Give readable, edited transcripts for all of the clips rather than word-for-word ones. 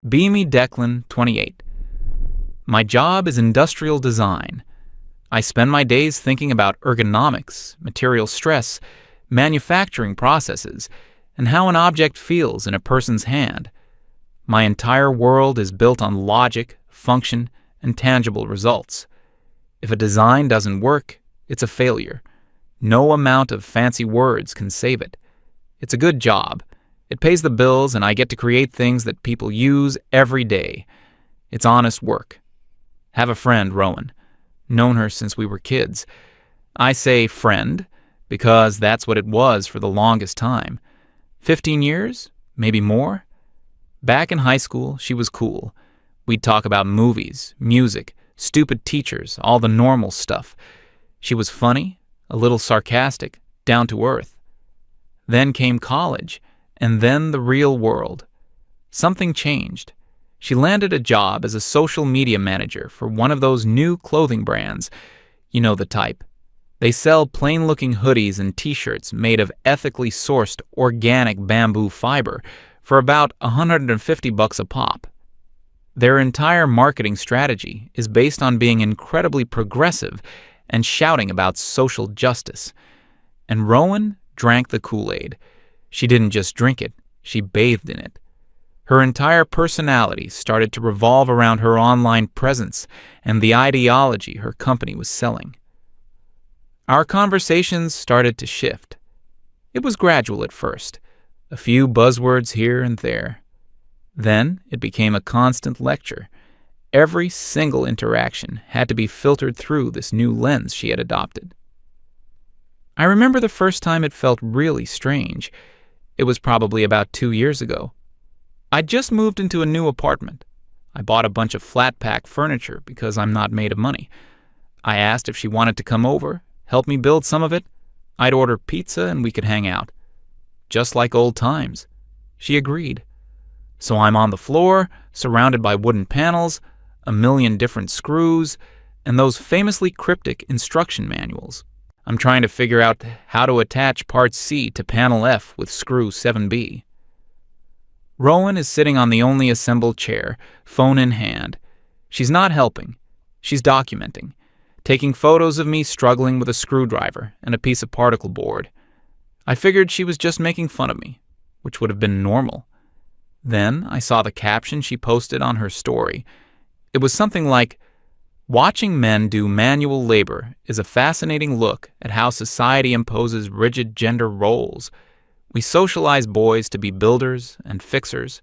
Beamy Declan, 28. My job is industrial design. I spend my days thinking about ergonomics, material stress, manufacturing processes, and how an object feels in a person's hand. My entire world is built on logic, function, and tangible results. If a design doesn't work, it's a failure. No amount of fancy words can save it. It's a good job. It pays the bills, and I get to create things that people use every day. It's honest work. Have a friend, Rowan. Known her since we were kids. I say friend because that's what it was for the longest time. 15 years? Maybe more? Back in high school, she was cool. We'd talk about movies, music, stupid teachers, all the normal stuff. She was funny, a little sarcastic, down to earth. Then came college, and then the real world. Something changed. She landed a job as a social media manager for one of those new clothing brands. You know the type. They sell plain-looking hoodies and t-shirts made of ethically sourced organic bamboo fiber for about $150 a pop. Their entire marketing strategy is based on being incredibly progressive and shouting about social justice. And Rowan drank the Kool-Aid. She didn't just drink it, she bathed in it. Her entire personality started to revolve around her online presence and the ideology her company was selling. Our conversations started to shift. It was gradual at first, a few buzzwords here and there. Then it became a constant lecture. Every single interaction had to be filtered through this new lens she had adopted. I remember the first time it felt really strange. It was probably about 2 years ago. I'd just moved into a new apartment. I bought a bunch of flat-pack furniture because I'm not made of money. I asked if she wanted to come over, help me build some of it. I'd order pizza and we could hang out. Just like old times. She agreed. So I'm on the floor, surrounded by wooden panels, a million different screws, and those famously cryptic instruction manuals. I'm trying to figure out how to attach part C to panel F with screw 7B. Rowan is sitting on the only assembled chair, phone in hand. She's not helping. She's documenting, taking photos of me struggling with a screwdriver and a piece of particle board. I figured she was just making fun of me, which would have been normal. Then I saw the caption she posted on her story. It was something like, "Watching men do manual labor is a fascinating look at how society imposes rigid gender roles. We socialize boys to be builders and fixers,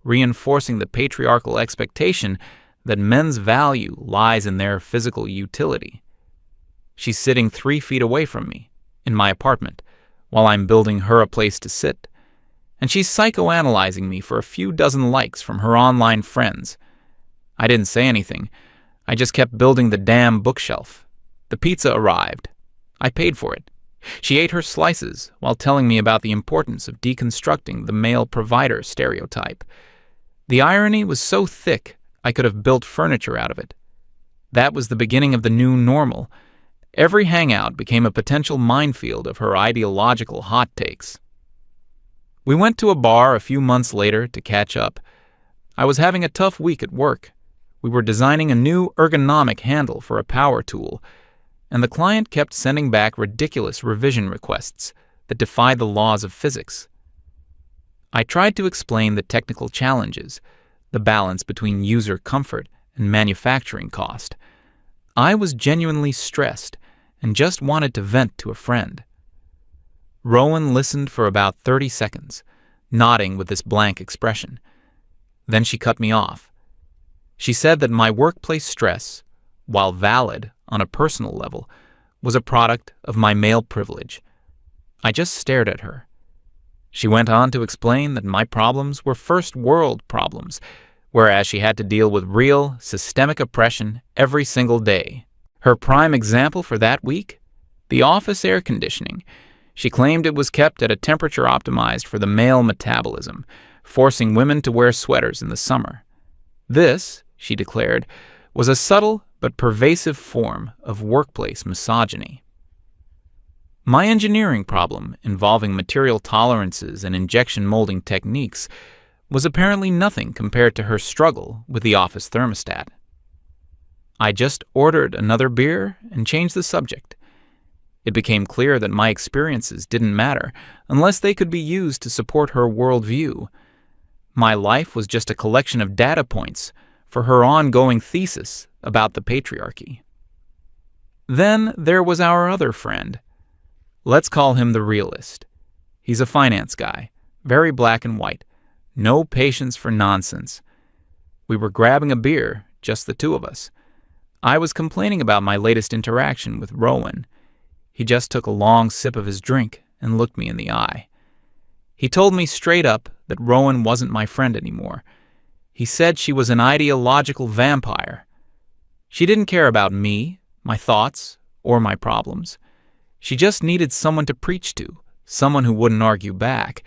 reinforcing the patriarchal expectation that men's value lies in their physical utility." She's sitting 3 feet away from me, in my apartment, while I'm building her a place to sit. And she's psychoanalyzing me for a few dozen likes from her online friends. I didn't say anything. I just kept building the damn bookshelf. The pizza arrived. I paid for it. She ate her slices while telling me about the importance of deconstructing the male provider stereotype. The irony was so thick I could have built furniture out of it. That was the beginning of the new normal. Every hangout became a potential minefield of her ideological hot takes. We went to a bar a few months later to catch up. I was having a tough week at work. We were designing a new ergonomic handle for a power tool, and the client kept sending back ridiculous revision requests that defied the laws of physics. I tried to explain the technical challenges, the balance between user comfort and manufacturing cost. I was genuinely stressed and just wanted to vent to a friend. Rowan listened for about 30 seconds, nodding with this blank expression. Then she cut me off. She said that my workplace stress, while valid on a personal level, was a product of my male privilege. I just stared at her. She went on to explain that my problems were first-world problems, whereas she had to deal with real, systemic oppression every single day. Her prime example for that week? The office air conditioning. She claimed it was kept at a temperature optimized for the male metabolism, forcing women to wear sweaters in the summer. This, she declared, was a subtle but pervasive form of workplace misogyny. My engineering problem, involving material tolerances and injection molding techniques, was apparently nothing compared to her struggle with the office thermostat. I just ordered another beer and changed the subject. It became clear that my experiences didn't matter unless they could be used to support her worldview. My life was just a collection of data points for her ongoing thesis about the patriarchy. Then there was our other friend. Let's call him the realist. He's a finance guy, very black and white, no patience for nonsense. We were grabbing a beer, just the two of us. I was complaining about my latest interaction with Rowan. He just took a long sip of his drink and looked me in the eye. He told me straight up that Rowan wasn't my friend anymore. He said she was an ideological vampire. She didn't care about me, my thoughts, or my problems. She just needed someone to preach to, someone who wouldn't argue back.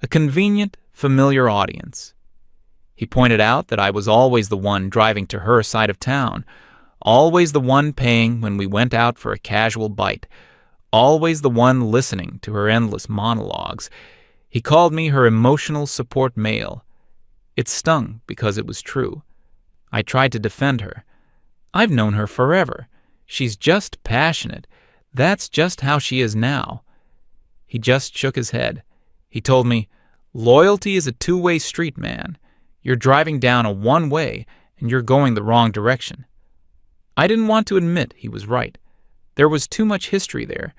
A convenient, familiar audience. He pointed out that I was always the one driving to her side of town, always the one paying when we went out for a casual bite, always the one listening to her endless monologues. He called me her emotional support male. It stung because it was true. I tried to defend her. I've known her forever. She's just passionate. That's just how she is now. He just shook his head. He told me, "Loyalty is a two-way street, man. You're driving down a one-way and you're going the wrong direction." I didn't want to admit he was right. There was too much history there.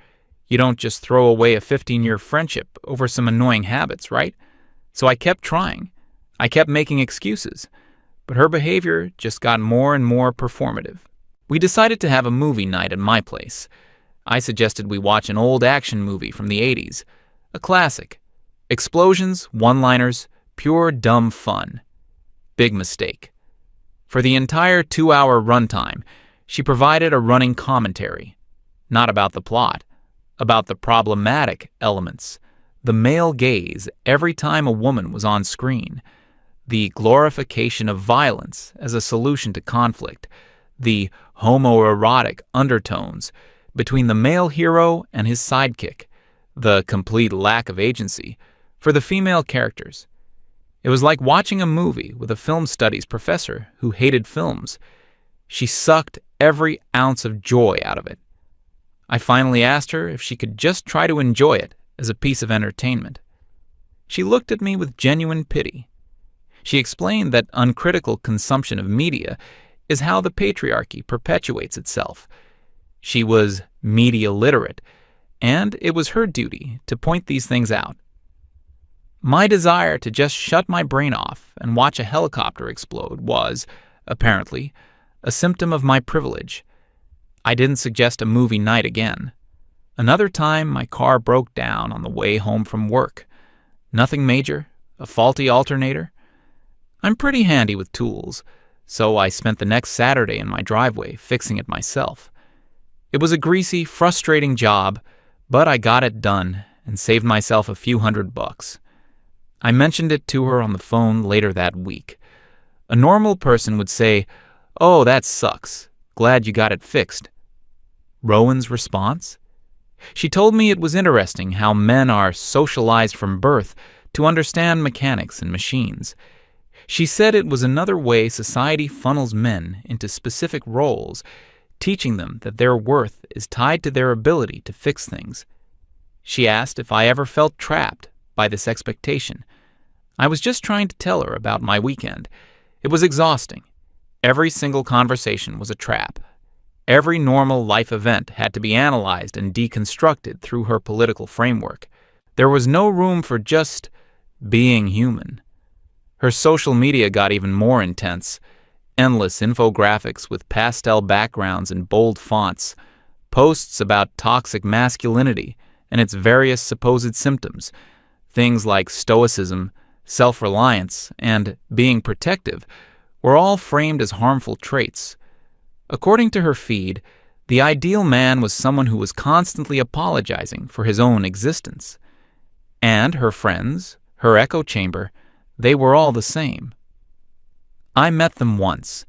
You don't just throw away a 15-year friendship over some annoying habits, right? So I kept trying. I kept making excuses. But her behavior just got more and more performative. We decided to have a movie night at my place. I suggested we watch an old action movie from the 80s. A classic. Explosions, one-liners, pure dumb fun. Big mistake. For the entire 2-hour runtime, she provided a running commentary. Not about the plot, about the problematic elements. The male gaze every time a woman was on screen. The glorification of violence as a solution to conflict. The homoerotic undertones between the male hero and his sidekick. The complete lack of agency for the female characters. It was like watching a movie with a film studies professor who hated films. She sucked every ounce of joy out of it. I finally asked her if she could just try to enjoy it as a piece of entertainment. She looked at me with genuine pity. She explained that uncritical consumption of media is how the patriarchy perpetuates itself. She was media literate, and it was her duty to point these things out. My desire to just shut my brain off and watch a helicopter explode was, apparently, a symptom of my privilege. I didn't suggest a movie night again. Another time, my car broke down on the way home from work. Nothing major, a faulty alternator. I'm pretty handy with tools, so I spent the next Saturday in my driveway fixing it myself. It was a greasy, frustrating job, but I got it done and saved myself a few $100. I mentioned it to her on the phone later that week. A normal person would say, "Oh, that sucks. Glad you got it fixed." Rowan's response? She told me it was interesting how men are socialized from birth to understand mechanics and machines. She said it was another way society funnels men into specific roles, teaching them that their worth is tied to their ability to fix things. She asked if I ever felt trapped by this expectation. I was just trying to tell her about my weekend. It was exhausting. Every single conversation was a trap. Every normal life event had to be analyzed and deconstructed through her political framework. There was no room for just being human. Her social media got even more intense. Endless infographics with pastel backgrounds and bold fonts. Posts about toxic masculinity and its various supposed symptoms. Things like stoicism, self-reliance, and being protective were all framed as harmful traits. According to her feed, the ideal man was someone who was constantly apologizing for his own existence. And her friends, her echo chamber, they were all the same. I met them once.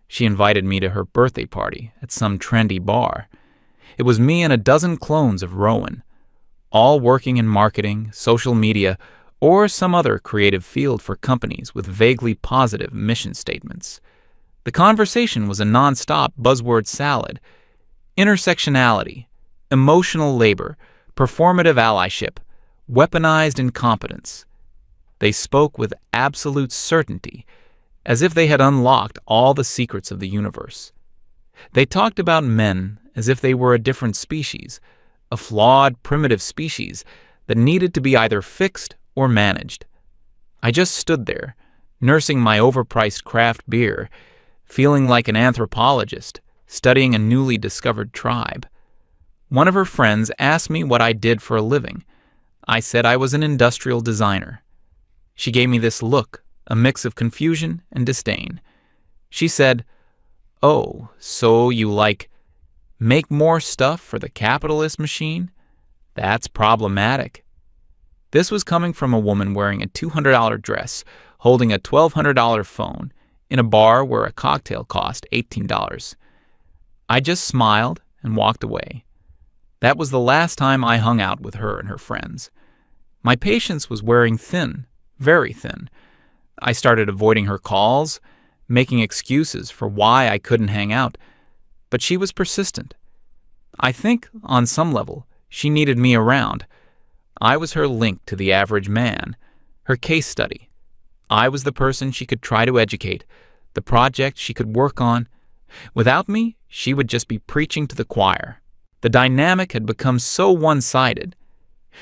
She invited me to her birthday party at some trendy bar. It was me and a dozen clones of Rowan, all working in marketing, social media, or some other creative field for companies with vaguely positive mission statements. The conversation was a nonstop buzzword salad: intersectionality, emotional labor, performative allyship, weaponized incompetence. They spoke with absolute certainty, as if they had unlocked all the secrets of the universe. They talked about men as if they were a different species, a flawed, primitive species that needed to be either fixed or managed. I just stood there, nursing my overpriced craft beer, feeling like an anthropologist studying a newly discovered tribe. One of her friends asked me what I did for a living. I said I was an industrial designer. She gave me this look, a mix of confusion and disdain. She said, "Oh, so you make more stuff for the capitalist machine? That's problematic." This was coming from a woman wearing a $200 dress, holding a $1,200 phone, in a bar where a cocktail cost $18. I just smiled and walked away. That was the last time I hung out with her and her friends. My patience was wearing thin, very thin. I started avoiding her calls, making excuses for why I couldn't hang out, but she was persistent. I think, on some level, she needed me around. I was her link to the average man, her case study. I was the person she could try to educate, the project she could work on. Without me, she would just be preaching to the choir. The dynamic had become so one-sided.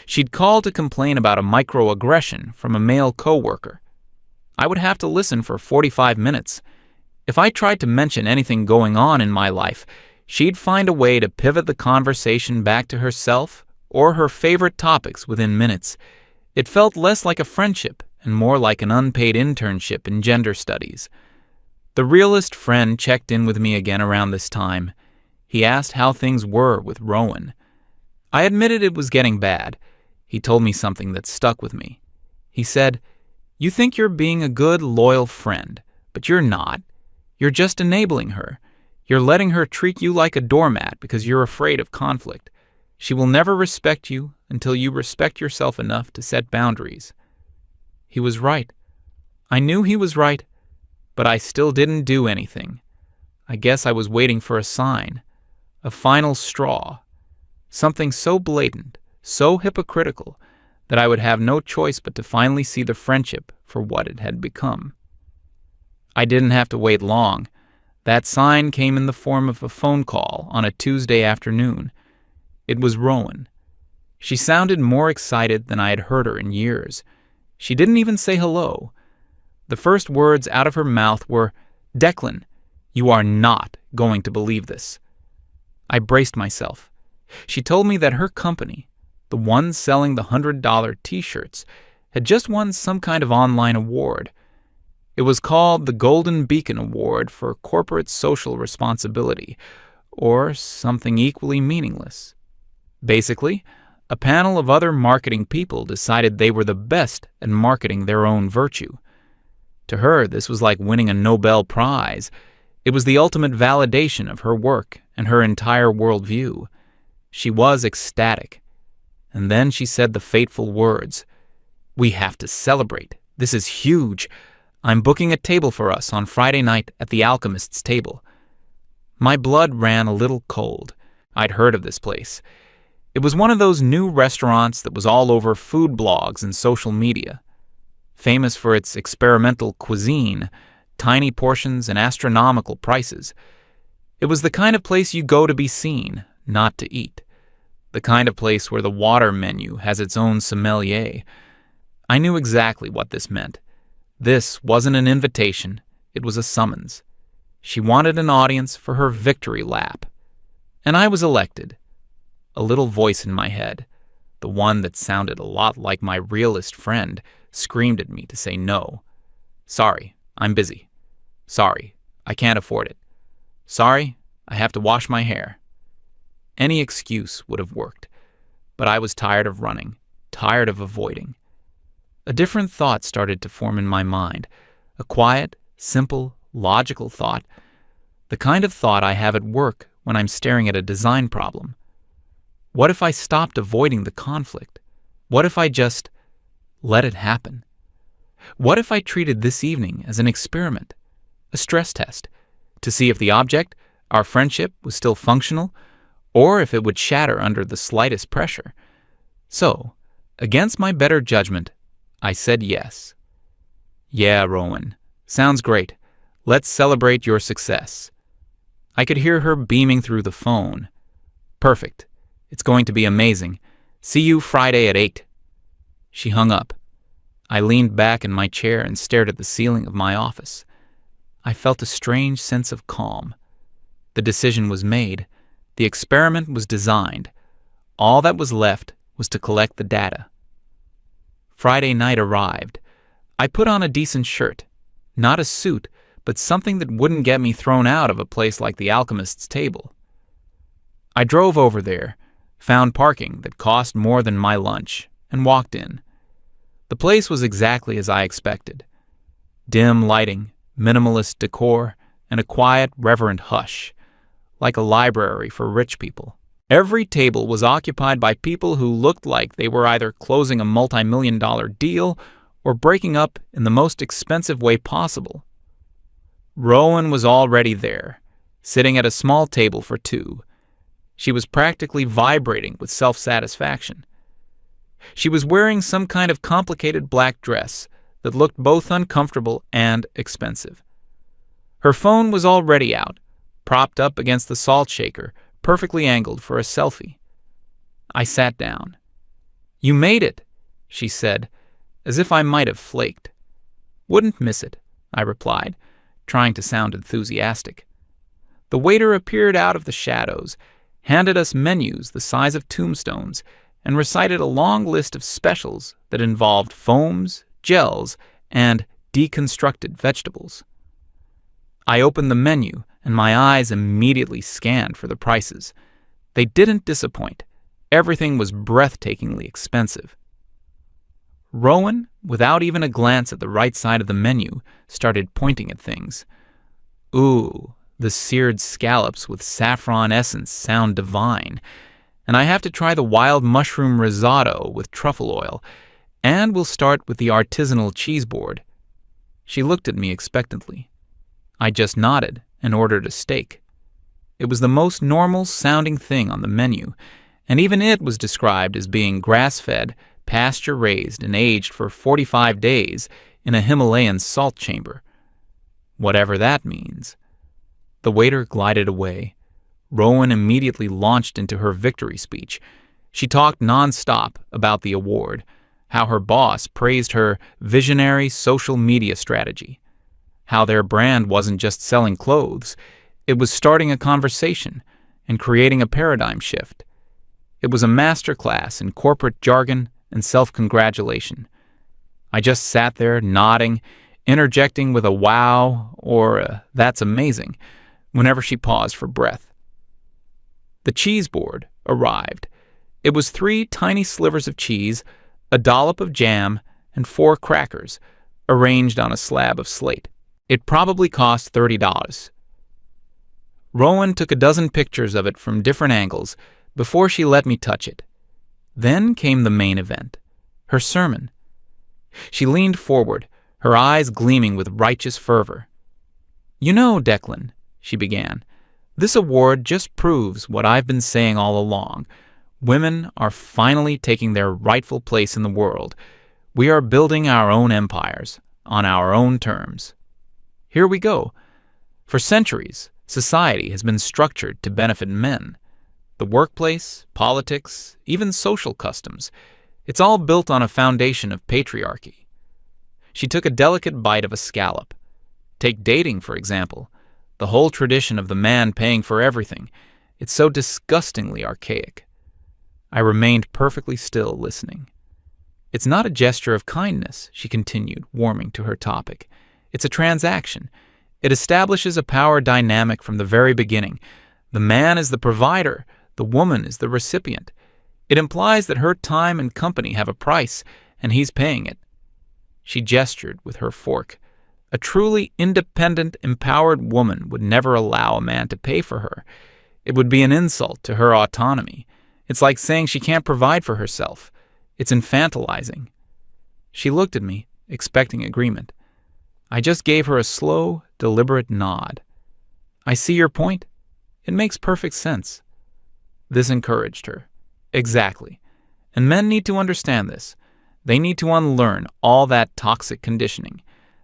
She'd call to complain about a microaggression from a male coworker. I would have to listen for 45 minutes. If I tried to mention anything going on in my life, she'd find a way to pivot the conversation back to herself or her favorite topics within minutes. It felt less like a friendship and more like an unpaid internship in gender studies. The realist friend checked in with me again around this time. He asked how things were with Rowan. I admitted it was getting bad. He told me something that stuck with me. He said, "You think you're being a good, loyal friend, but you're not. You're just enabling her. You're letting her treat you like a doormat because you're afraid of conflict. She will never respect you until you respect yourself enough to set boundaries." He was right. I knew he was right, but I still didn't do anything. I guess I was waiting for a sign, a final straw, something so blatant, so hypocritical, that I would have no choice but to finally see the friendship for what it had become. I didn't have to wait long. That sign came in the form of a phone call on a Tuesday afternoon. It was Rowan. She sounded more excited than I had heard her in years. She didn't even say hello. The first words out of her mouth were, "Declan, you are not going to believe this." I braced myself. She told me that her company, the one selling the $100 t-shirts, had just won some kind of online award. It was called the Golden Beacon Award for Corporate Social Responsibility, or something equally meaningless. Basically, a panel of other marketing people decided they were the best at marketing their own virtue. To her, this was like winning a Nobel Prize. It was the ultimate validation of her work and her entire worldview. She was ecstatic. And then she said the fateful words, "We have to celebrate. This is huge. I'm booking a table for us on Friday night at the Alchemist's table." My blood ran a little cold. I'd heard of this place. It was one of those new restaurants that was all over food blogs and social media. Famous for its experimental cuisine, tiny portions, and astronomical prices. It was the kind of place you go to be seen, not to eat. The kind of place where the water menu has its own sommelier. I knew exactly what this meant. This wasn't an invitation, it was a summons. She wanted an audience for her victory lap. And I was elected. A little voice in my head, the one that sounded a lot like my realist friend, screamed at me to say no. "Sorry, I'm busy. Sorry, I can't afford it. Sorry, I have to wash my hair." Any excuse would have worked, but I was tired of running, tired of avoiding. A different thought started to form in my mind, a quiet, simple, logical thought, the kind of thought I have at work when I'm staring at a design problem. What if I stopped avoiding the conflict? What if I just Let it happen. What if I treated this evening as an experiment, a stress test, to see if the object, our friendship, was still functional, or if it would shatter under the slightest pressure? So, against my better judgment, I said yes. Yeah, Rowan. Sounds great. Let's celebrate your success. I could hear her beaming through the phone. Perfect. It's going to be amazing. See you Friday at 8. She hung up. I leaned back in my chair and stared at the ceiling of my office. I felt a strange sense of calm. The decision was made. The experiment was designed. All that was left was to collect the data. Friday night arrived. I put on a decent shirt. Not a suit, but something that wouldn't get me thrown out of a place like the Alchemist's Table. I drove over there, found parking that cost more than my lunch, and walked in. The place was exactly as I expected. Dim lighting, minimalist decor, and a quiet, reverent hush, like a library for rich people. Every table was occupied by people who looked like they were either closing a multi-million-dollar deal or breaking up in the most expensive way possible. Rowan was already there, sitting at a small table for two. She was practically vibrating with self-satisfaction. She was wearing some kind of complicated black dress that looked both uncomfortable and expensive. Her phone was already out, propped up against the salt shaker, perfectly angled for a selfie. I sat down. "You made it," she said, as if I might have flaked. "Wouldn't miss it," I replied, trying to sound enthusiastic. The waiter appeared out of the shadows, handed us menus the size of tombstones, and recited a long list of specials that involved foams, gels, and deconstructed vegetables. I opened the menu, and my eyes immediately scanned for the prices. They didn't disappoint. Everything was breathtakingly expensive. Rowan, without even a glance at the right side of the menu, started pointing at things. Ooh, the seared scallops with saffron essence sound divine. And I have to try the wild mushroom risotto with truffle oil, and we'll start with the artisanal cheese board. She looked at me expectantly. I just nodded and ordered a steak. It was the most normal-sounding thing on the menu, and even it was described as being grass-fed, pasture-raised, and aged for 45 days in a Himalayan salt chamber. Whatever that means. The waiter glided away. Rowan immediately launched into her victory speech. She talked nonstop about the award, how her boss praised her visionary social media strategy, how their brand wasn't just selling clothes, it was starting a conversation and creating a paradigm shift. It was a masterclass in corporate jargon and self-congratulation. I just sat there nodding, interjecting with a wow or a "that's amazing" whenever she paused for breath. The cheese board arrived. It was 3 tiny slivers of cheese, a dollop of jam, and 4 crackers, arranged on a slab of slate. It probably cost $30. Rowan took a dozen pictures of it from different angles before she let me touch it. Then came the main event, her sermon. She leaned forward, her eyes gleaming with righteous fervor. "You know, Declan," she began, "this award just proves what I've been saying all along. Women are finally taking their rightful place in the world. We are building our own empires, on our own terms. Here we go. For centuries, society has been structured to benefit men. The workplace, politics, even social customs. It's all built on a foundation of patriarchy." She took a delicate bite of a scallop. Take dating, for example. The whole tradition of the man paying for everything. It's so disgustingly archaic. I remained perfectly still, listening. "It's not a gesture of kindness," she continued, warming to her topic. "It's a transaction. It establishes a power dynamic from the very beginning. The man is the provider. The woman is the recipient. It implies that her time and company have a price, and he's paying it." She gestured with her fork. A truly independent, empowered woman would never allow a man to pay for her. It would be an insult to her autonomy. It's like saying she can't provide for herself. It's infantilizing. She looked at me, expecting agreement. I just gave her a slow, deliberate nod. I see your point. It makes perfect sense. This encouraged her. Exactly. And men need to understand this. They need to unlearn all that toxic conditioning.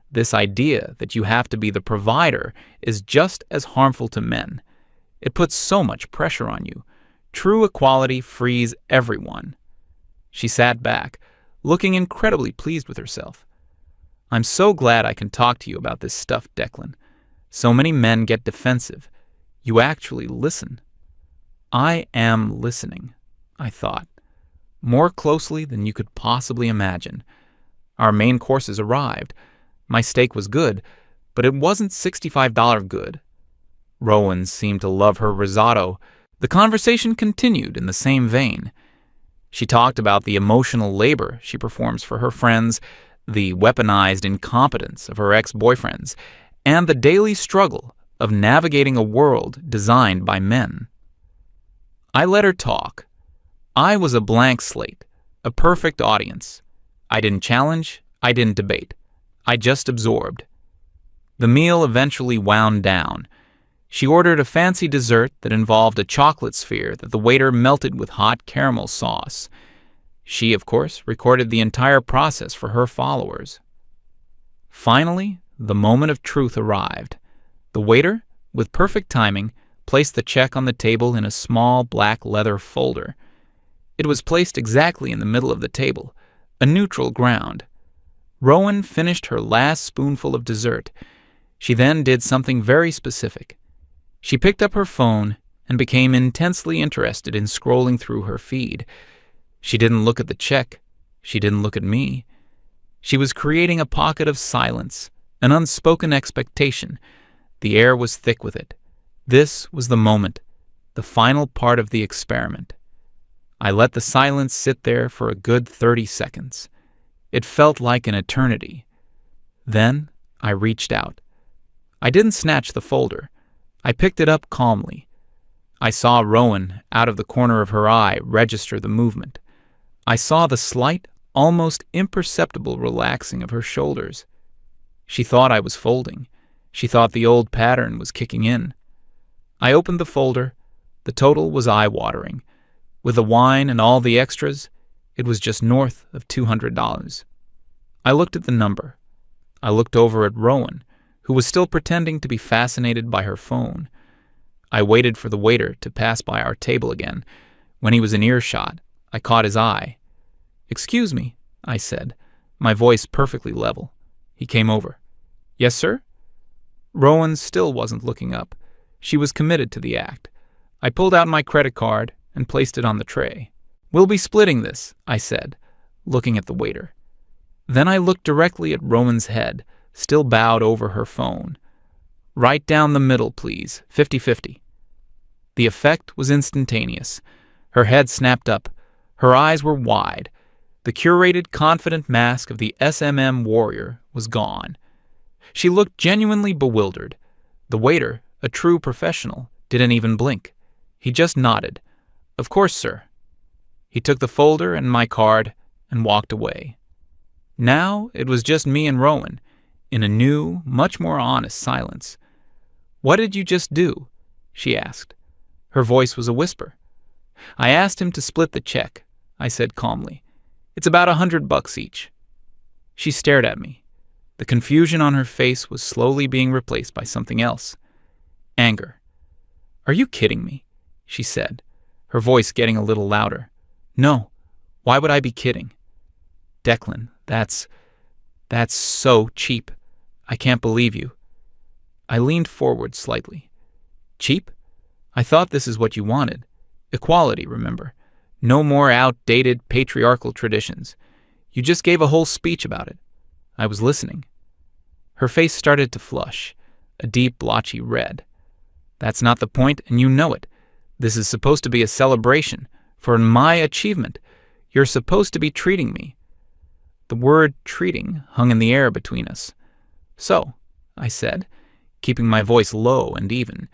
This idea that you have to be the provider is just as harmful to men. It puts so much pressure on you. True equality frees everyone. She sat back, looking incredibly pleased with herself. I'm so glad I can talk to you about this stuff, Declan. So many men get defensive. You actually listen. I am listening, I thought, more closely than you could possibly imagine. Our main courses arrived. My steak was good, but it wasn't $65 good. Rowan seemed to love her risotto. The conversation continued in the same vein. She talked about the emotional labor she performs for her friends, the weaponized incompetence of her ex-boyfriends, and the daily struggle of navigating a world designed by men. I let her talk. I was a blank slate, a perfect audience. I didn't challenge, I didn't debate. I just absorbed. The meal eventually wound down. She ordered a fancy dessert that involved a chocolate sphere that the waiter melted with hot caramel sauce. She, of course, recorded the entire process for her followers. Finally, the moment of truth arrived. The waiter, with perfect timing, placed the check on the table in a small black leather folder. It was placed exactly in the middle of the table, a neutral ground. Rowan finished her last spoonful of dessert. She then did something very specific. She picked up her phone and became intensely interested in scrolling through her feed. She didn't look at the check. She didn't look at me. She was creating a pocket of silence, an unspoken expectation. The air was thick with it. This was the moment, the final part of the experiment. I let the silence sit there for a good 30 seconds. It felt like an eternity. Then I reached out. I didn't snatch the folder. I picked it up calmly. I saw Rowan, out of the corner of her eye, register the movement. I saw the slight, almost imperceptible relaxing of her shoulders. She thought I was folding. She thought the old pattern was kicking in. I opened the folder. The total was eye-watering. With the wine and all the extras, it was just north of $200. I looked at the number. I looked over at Rowan, who was still pretending to be fascinated by her phone. I waited for the waiter to pass by our table again. When he was in earshot, I caught his eye. "Excuse me," I said, my voice perfectly level. He came over. "Yes, sir?" Rowan still wasn't looking up. She was committed to the act. I pulled out my credit card and placed it on the tray. "We'll be splitting this," I said, looking at the waiter. Then I looked directly at Rowan's head, still bowed over her phone. "Right down the middle, please, 50-50. The effect was instantaneous. Her head snapped up. Her eyes were wide. The curated, confident mask of the SMM warrior was gone. She looked genuinely bewildered. The waiter, a true professional, didn't even blink. He just nodded. "Of course, sir." He took the folder and my card and walked away. Now it was just me and Rowan, in a new, much more honest silence. "What did you just do?" she asked. Her voice was a whisper. "I asked him to split the check," I said calmly. "It's about $100 each." She stared at me. The confusion on her face was slowly being replaced by something else. Anger. "Are you kidding me?" she said, her voice getting a little louder. "No. Why would I be kidding?" "Declan, that's so cheap. I can't believe you." I leaned forward slightly. "Cheap? I thought this is what you wanted. Equality, remember? No more outdated patriarchal traditions. You just gave a whole speech about it. I was listening." Her face started to flush, a deep, blotchy red. "That's not the point, and you know it. This is supposed to be a celebration for my achievement. You're supposed to be treating me." The word treating hung in the air between us. "So," I said, keeping my voice low and even,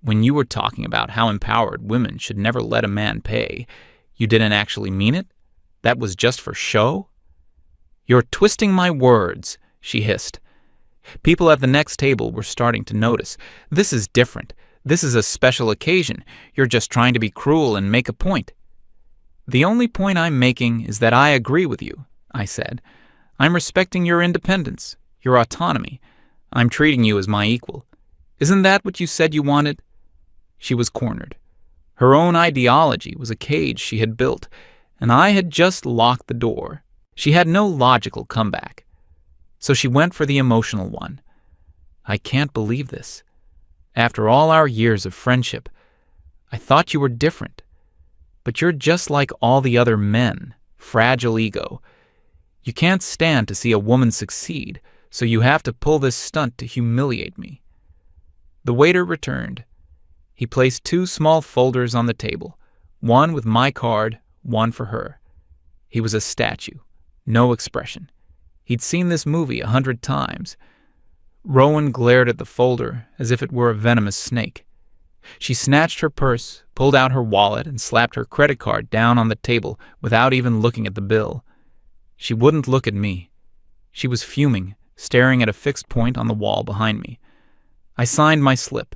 "when you were talking about how empowered women should never let a man pay, you didn't actually mean it? That was just for show?" "You're twisting my words," she hissed. People at the next table were starting to notice. "This is different. This is a special occasion. You're just trying to be cruel and make a point." "The only point I'm making is that I agree with you," I said. "I'm respecting your independence, your autonomy. I'm treating you as my equal. Isn't that what you said you wanted?" She was cornered. Her own ideology was a cage she had built, and I had just locked the door. She had no logical comeback. So she went for the emotional one. "I can't believe this. After all our years of friendship, I thought you were different. But you're just like all the other men, fragile ego. You can't stand to see a woman succeed, so you have to pull this stunt to humiliate me." The waiter returned. He placed 2 small folders on the table, one with my card, one for her. He was a statue, no expression. He'd seen this movie 100 times. Rowan glared at the folder as if it were a venomous snake. She snatched her purse, pulled out her wallet, and slapped her credit card down on the table without even looking at the bill. She wouldn't look at me. She was fuming, staring at a fixed point on the wall behind me. I signed my slip.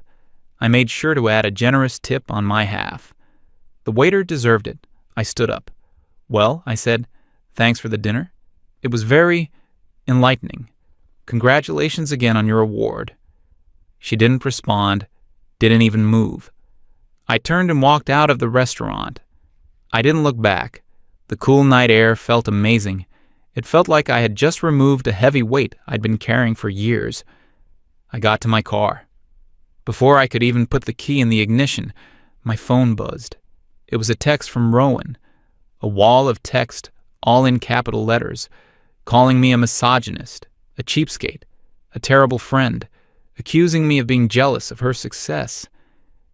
I made sure to add a generous tip on my half. The waiter deserved it. I stood up. "Well," I said, "thanks for the dinner. It was very enlightening. Congratulations again on your award." She didn't respond, didn't even move. I turned and walked out of the restaurant. I didn't look back. The cool night air felt amazing. It felt like I had just removed a heavy weight I'd been carrying for years. I got to my car. Before I could even put the key in the ignition, my phone buzzed. It was a text from Rowan, a wall of text, all in capital letters, calling me a misogynist, a cheapskate, a terrible friend, accusing me of being jealous of her success,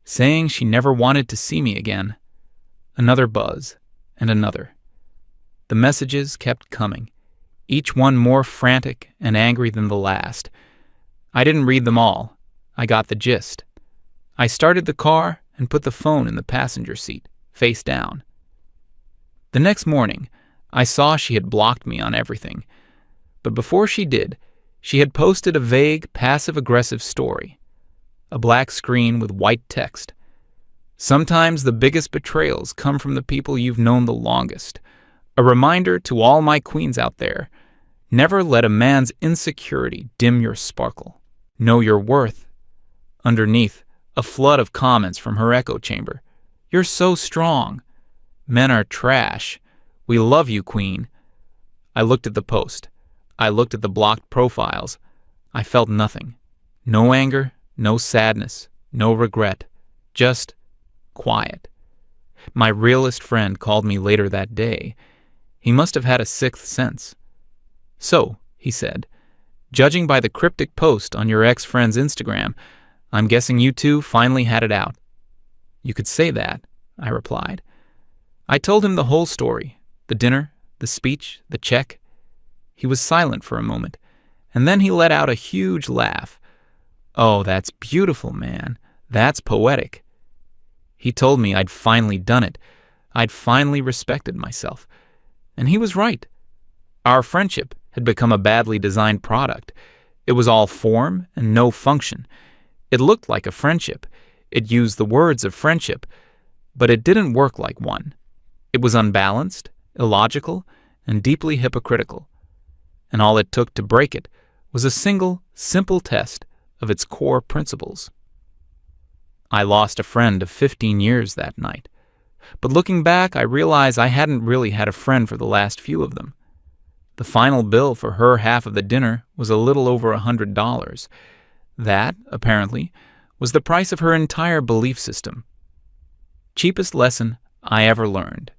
saying she never wanted to see me again. Another buzz, and another. The messages kept coming, each one more frantic and angry than the last. I didn't read them all. I got the gist. I started the car and put the phone in the passenger seat, face down. The next morning, I saw she had blocked me on everything. But before she did, she had posted a vague, passive-aggressive story. A black screen with white text. "Sometimes the biggest betrayals come from the people you've known the longest. A reminder to all my queens out there, never let a man's insecurity dim your sparkle. Know your worth." Underneath, a flood of comments from her echo chamber. "You're so strong. Men are trash. We love you, queen." I looked at the post. I looked at the blocked profiles. I felt nothing. No anger, no sadness, no regret. Just quiet. My realist friend called me later that day. He must have had a sixth sense. "So," he said, "judging by the cryptic post on your ex-friend's Instagram, I'm guessing you two finally had it out." "You could say that," I replied. I told him the whole story, the dinner, the speech, the check. He was silent for a moment, and then he let out a huge laugh. "Oh, that's beautiful, man. That's poetic." He told me I'd finally done it. I'd finally respected myself. And he was right. Our friendship had become a badly designed product. It was all form and no function. It looked like a friendship. It used the words of friendship, but it didn't work like one. It was unbalanced, illogical, and deeply hypocritical. And all it took to break it was a single, simple test of its core principles. I lost a friend of 15 years that night. But looking back, I realized I hadn't really had a friend for the last few of them. The final bill for her half of the dinner was a little over $100. That, apparently, was the price of her entire belief system. Cheapest lesson I ever learned.